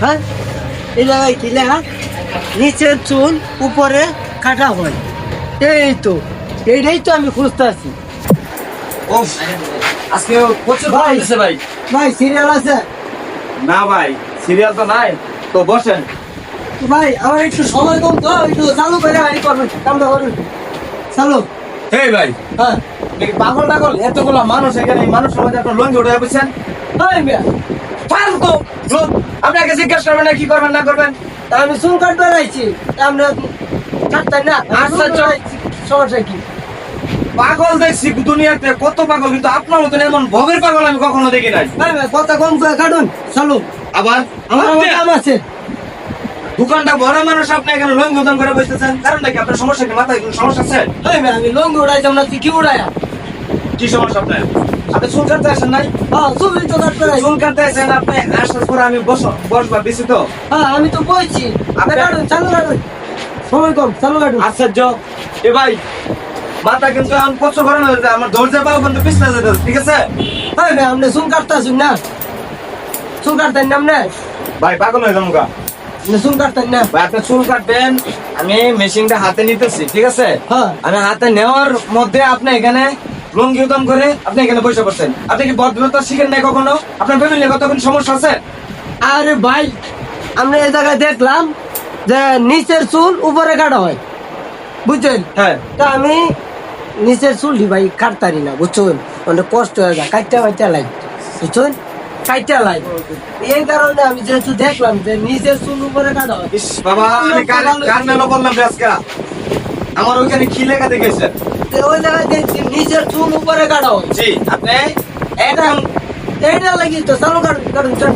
হ্যাঁ এই জায়গায় কি লেখা নিচের চুল উপরে কাটা হয় এই তো এইটাই তো আমি খুঁজতে আছি ওফ আজকে প্রচুর ভাই। ভাই হয়েছে ভাই। ভাই সিরিয়াল আছে না ভাই সিরিয়াল তো নাই, তো বসেন। ভাই আমার একটু সময় কম তো একটু চালু করে গাড়ি করবেন কামটা করুন চালু এই ভাই হ্যাঁ দেখি পাগল টাগল এতগুলো মানুষ এখানে, এই মানুষের মধ্যে আপনার লঙ্গি উঠে বুঝছেন ভাই মিয়া ফালতু লোক। আপনাকে জিজ্ঞেস করবেন না কি করবেন না করবেন। তা আমি চুল কাটতে আইছি আমরা কাটতেন না আচ্ছা, আচ্ছা সমস্যা কি পাগল দেখছি দুনিয়াতে কত পাগল, কিন্তু আপনার মতন এমন ভবের পাগল আমি কখনো দেখি নাই। ভাই ভাই কথা কম করে কাটুন চালু আবার আমার কাম আছে দোকানটা ভরা মানুষ, আপনি এখানে লঙ্গি উদান করে বসতেছেন, কারণটা কি? আপনার সমস্যা কি? মাথায় কোনো সমস্যা আছে? ভাই ভাই আমি লঙ্গি উড়াইতাম না তুই কি উড়াইয়া কি সমস্যা আপনার? আপনি চুল কাটতে আসেন নাই? হ্যাঁ চুল তো কাটতে আইছি চুল কাটতে আসেন আপনি, আসার পরে আমি বসবা বেশি তো হ্যাঁ আমি তো বলছি আপনি কাটুন চালু কাটুন সময় কম চালু কাটুন আশ্চর্য। এ ভাই মাথা কিন্তু এখন কষ্ট করে না, আমার ধৈর্য পাও কিন্তু পিছলে যেতে হবে, ঠিক আছে? ভাই ভাই আপনি চুল কাটতে আসুন না চুল কাটতেন না আপনি ভাই পাগল হয়ে যাবো গা। আপনি চুল কাটতেন না ভাই আপনি চুল কাটবেন, আমি মেশিনটা হাতে নিতেছি, ঠিক আছে? হ্যাঁ। আমি হাতে নেওয়ার মধ্যে আপনি এখানে লুঙ্গি উদম করে আপনি এখানে বসে পড়ছেন। আপনি কি ভদ্রতা শিখেন নাই কখনো? আপনার ফ্যামিলি কতক্ষণ সমস্যা আছে? আরে ভাই আমরা এই জায়গায় দেখলাম যে নিচের চুল উপরে কাটা হয় বুঝছেন হ্যাঁ তা আমি নিচের চুলটি ভাই কাটতারি না বুঝছেন অনেক কষ্ট হয়ে যায় কাটতে লাই বুঝছেন কাটতে লাই এই কারণে আমি যেহেতু দেখলাম যে নিচের চুল উপরে কাটা হয় ইস বাবা, আমি কার মেলো বললাম রে আজকে। আমার ওইখানে কি লেখা দেখেছেন? তো ওই জায়গায় দেখছি নিচের চুল উপরে কাটা হয় জি আপনি এটা একদম এইটা লাগি তো চালু কাটুন কাটুন চালু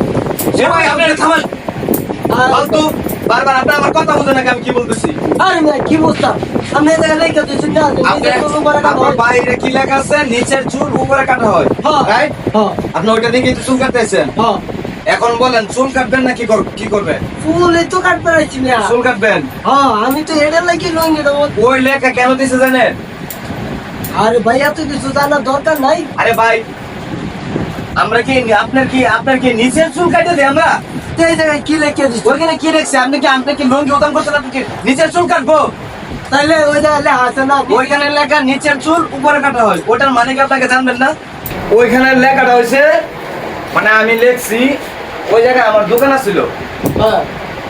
সে ভাই আপনি থামান আর- ফালতু। বারবার আপনি আমার কথা বুঝেন নাকি আমি কি বলতেছি? আরে ভাই কি বুঝতাম আপনি এই জায়গায় লেখা দিচ্ছেন না যে আপনি নিচের চুল উপরে কাটা আপনার হয় বাইরে কি লেখা আছে? নিচের চুল উপরে কাটা হয়, হ্যাঁ রাইট? হ্যাঁ আপনি ওইটা দেখে চুল কাটতেছেন। হ্যাঁ এখন বলেন চুল কাটবেন না কি করবেন? চুল এই তো কাটতে পারছি না চুল কাটবেন। হ্যাঁ আমি তো এটা লাগি লঙ্গি দেবো ওই লেখা কেন দিছে জানেন? আরে ভাই এত কিছু জানার দরকার নাই আরে ভাই আপনার কি নিচের চুল কাটে দেয় আমরা? তো এই জায়গায় কি লিখে দিচ্ছ ওইখানে কি রেখছে? আপনি কি লঙ্গি উদান করছেন? আপনি কি নিচের চুল কাটবো? তাইলে ওই জায়গায় লেখা আছে না ওইখানে লেখা নিচের চুল উপরে কাটা হয়, ওটার মানে কি আপনাকে জানবেন না? ওইখানে লেখাটা হয়েছে, মানে আমি লিখছি ওই জায়গায় আমার দোকান ছিল, হ্যাঁ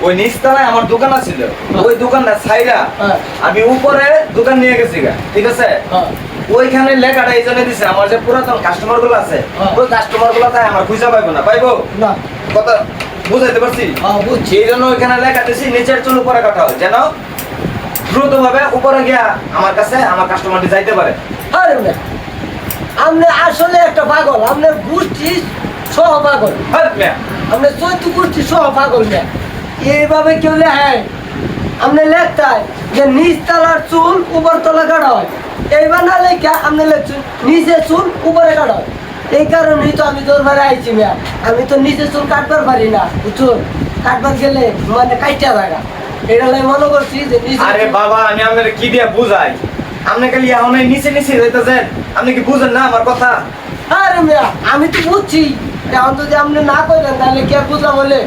ওই নিচতলায় আমার দোকান ছিল, ওই দোকানটা ছাইরা হ্যাঁ আমি উপরে দোকান নিয়ে গেছি গা, ঠিক আছে? হ্যাঁ ওইখানে লেখাটা এই জন্য দিছে, আমার যে পুরাতন কাস্টমার গুলো আছে, হ্যাঁ। ওই কাস্টমার গুলো তাই আমার খুঁজে পাইবো না, পাইবো? না কথা বুঝাইতে পারছি? হ্যাঁ বুঝছি এই জন্য ওইখানে লেখা দিছি নিচের চুল উপরে কাটা হয়, যেন দ্রুত ভাবে উপরে গিয়া আমার কাছে আমার কাস্টমারটি যাইতে পারে। আরে ভাই আপনি আসলে একটা পাগল আপনি গোষ্ঠী সহ পাগল হ্যাঁ মিয়া। আপনি চৈত্য গোষ্ঠী সহ পাগল না এইভাবে কেউ লেখে আপনি লেখতায় যে নিচ তলার চুল উপর তলা কাটা হয় এইবার না লেখা আপনি লেখছেন নিচের চুল উপরে কাটা হয় এই কারণেই তো আমি দরবারে আইছি মিয়া আমি তো নিচের চুল কাটবার পারি না বুঝুন কাটবার গেলে মানে কাইটা থাকা এটা আমি মনে করছি যে নিচের আরে চুল- বাবা, আমি আপনার কি দিয়া বুঝাই? আপনি খালি এখন এই নিচে নিচে যাইতেছেন, আপনি কি বুঝেন না আমার কথা? আরে মিয়া আমি তো বুঝছি এখন যদি আপনি না করেন তাহলে কে বুঝলাম বলে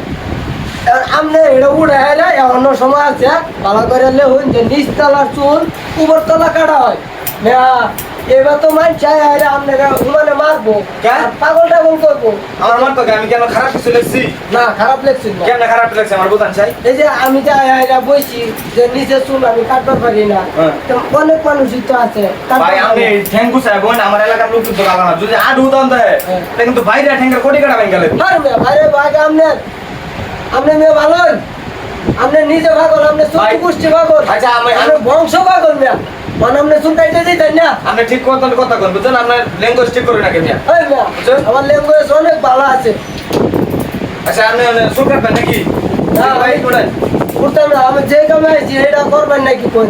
আপনি এটা উঠে হেলে অন্য সময় আছে ভালো করে লেখুন যে নিচ তলার চুল উপর তলা কাটা হয় মিয়া এবার তো মান চাই আরে আপনাকে মানে মারবো কে? আর পাগল টাগল করবো আমার তো আমি কেন খারাপ কিছু লিখছি? না খারাপ লেগছে না কেন খারাপ লাগছে আমার বোঝান চাই? এই যে আমি যাই আইরা বইছি যে নিচের চুল আমি কাটবার পারি না হ্যাঁ। তো অনেক মানুষই তো আছে কাটবার ভাই আপনি পারে না। ঠ্যাঙ্গু চাই বোন, আমার এলাকার লোক কিন্তু গালা না, যদি আডু উদান দেয় হ্যাঁ। তাহলে কিন্তু বাইরে ঠ্যাঙ্গের কোটি কাটা ভেঙে গেলে। আরে মিয়া ভাইরে ভাই আপনি মেয়ে ভালোই আপনি নিজে পাগল আপনি চোদ্দ ভাই। গোষ্ঠী পাগল আচ্ছা, আপনি বংশ পাগল মিয়া মানে আপনি চুল কাটতে দিতেন না আপনি ঠিক কথা কন, বুঝছেন? আপনার ল্যাঙ্গুয়েজ ঠিক করে নাকি মিয়া? ওই মিয়া বুঝছেন? আমার ল্যাঙ্গুয়েজ অনেক ভালো আছে আচ্ছা আপনি চুল কাটবেন নাকি? না, ভাই আমি- ওটাই। করতাম না আমি যে কামে আইছি এটা করবেন নাকি কোন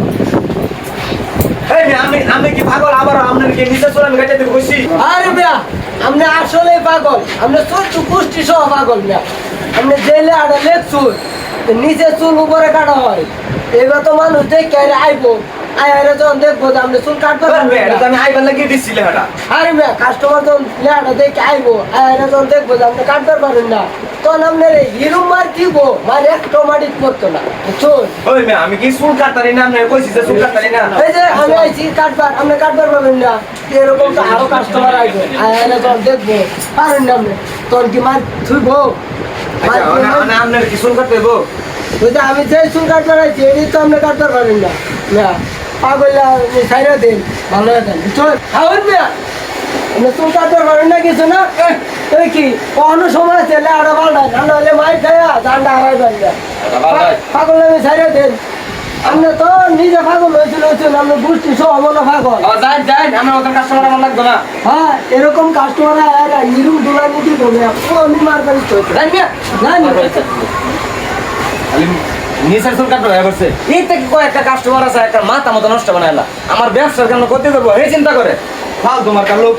এই মিয়া, আপনি কি পাগল? আবার আপনার কি নিচে চুল আমি কেটে দেবো কইছি? আরে মিয়া আপনি আসলে পাগল আপনি চোদ্দ গোষ্ঠী সহ পাগল মিয়া আপনি জেলে আটা লেখছুন নিচে চুল উপরে কাটা হয় এবার তো মানুষ দেখে আইবো আরে যখন দেখবো যে আপনি চুল কাটতে পারবেন এটা তো না। আমি আইবার লাগিয়ে দিচ্ছি লেখাটা। আরে মিয়া কাস্টমার যখন লেখাটা দেখে আইবো আরে যখন দেখবো যে আপনি কাটতে পারবেন না তখন আপনার হিরুম মার দিব মার একটা মাটিত পড়তো না বুঝছেন? ওই মেয়ে আমি কি চুল কাটতারি না, আপনি কইছি যে চুল কাটতারি না। এই যে আমি আইছি কাটবার আপনি কাটবার পাবেন না এরকম তো আরো কাস্টমার আইবে আরে যখন দেখবো পারেন না আপনি তখন কি মার থুইবো আচ্ছা মানে আপনার কি চুল কাটতে হইব? ওই যে আমি যে চুল কাটবার আইছি এটি তো আপনি কাটবার পারেন না মিয়া পাগলা সাইরা দিন ভালো দেন বুঝছেন? খাওয়ান মিয়া আপনি চুল কাটবার পারেন না কিছু না এই কি কোনো সময় আছে লেখাটা পাল্টায় না নাহলে মাই খায়া জানটা হারাইবেন না পাগল আমি সাইরা দিন আপনি তো নিজে পাগল হয়েছিল আপনি বুঝছি সব মনে পাগল যাই যাই, আমার মতন কাস্টমার আমার লাগবে না। হ্যাঁ এরকম কাস্টমার নিরুম দুলা মুটি করবে আমি মারবারি তো যাই মিয়া। জানি খালি নিচের চুল কাটতে হয়ে পড়ছে। এই থেকে কয়েকটা কাস্টমার আছে একটা মাথা মতো নষ্ট বানাইলা, আমার ব্যবসার কেন ক্ষতি করবো এই চিন্তা করে ফালতু মার্কার লোক।